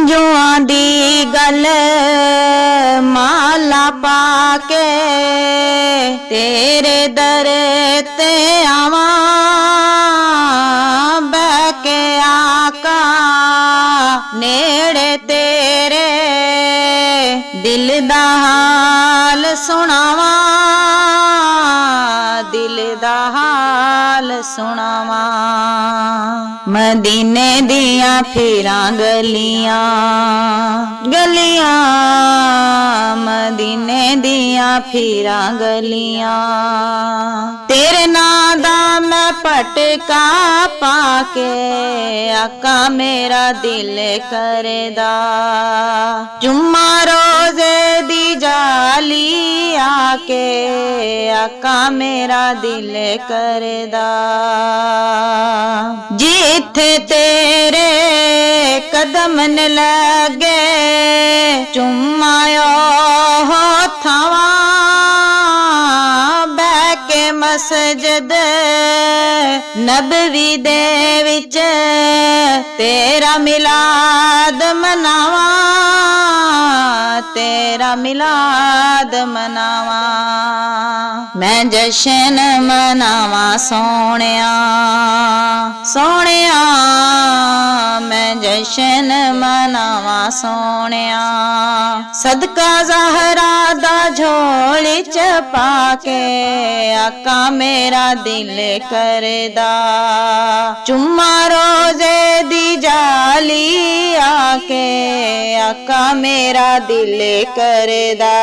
ਹੰਝੂਆਂ ਦੀ ਗੱਲ ਮਾਲਾ ਪਾ ਕੇ ਤੇਰੇ ਦਰ ਤੇ ਆਵਾਂ ਬਹਿ ਕੇ ਆਕਾ ਨੇੜੇ ਤੇਰੇ ਦਿਲ ਦਾ ਹਾਲ ਸੁਣਾਵਾਂ ਦਿਲ ਦਾ ਹਾਲ ਸੁਣਾਵਾਂ ਮਦੀਨੇ ਦੀਆਂ ਫੇਰਾਂ ਗਲੀਆਂ ਗਲੀਆਂ ਮਦੀਨੇ ਦੀਆਂ ਫੇਰਾਂ ਗਲੀਆਂ ਤੇਰੇ ਨਾਂ ਦਾ ਮੈਂ ਪਟਕਾ ਪਾ ਕੇ ਆਕਾ ਮੇਰਾ ਦਿਲ ਕਰਦਾ ਜੁਮਾ ਰੋਜ਼ੇ ਦੀ ਜਾਲੀ ਆਕੇ ਆਕਾ ਮੇਰਾ ਦਿਲ ਕਰਦਾ ਜਿੱਥੇ ਤੇਰੇ ਕਦਮ ਨ ਲੱਗੇ ਚੁੰਮਾਇਓ ਥਾਵਾਂ ਬਹਿ ਕੇ ਮਸਜਿਦ ਨਬਵੀ ਦੇ ਵਿੱਚ ਤੇਰਾ ਮਿਲਾਦ ਮਨਾਵਾਂ ਤੇਰਾ ਮਿਲਾਦ ਮਨਾਵਾਂ ਮੈਂ ਜਸ਼ਨ ਮਨਾਵਾਂ ਸੋਹਣਿਆ ਸੋਹਣਿਆ ਮੈਂ ਜਸ਼ਨ ਮਨਾਵਾਂ ਸੋਹਣਿਆ ਸਦਕਾ ਜ਼ਹਰਾ ਦਾ ਝੋਲੀ ਚ ਪਾ ਕੇ ਆਕਾ ਮੇਰਾ ਦਿਲ ਕਰਦਾ ਚੁੰਮਾ ਰੋਜ਼ੇ ਦੀ ਜਾਲੀ ਆਕੇ ਆਕਾ ਮੇਰਾ ਦਿਲ ਕਰਦਾ।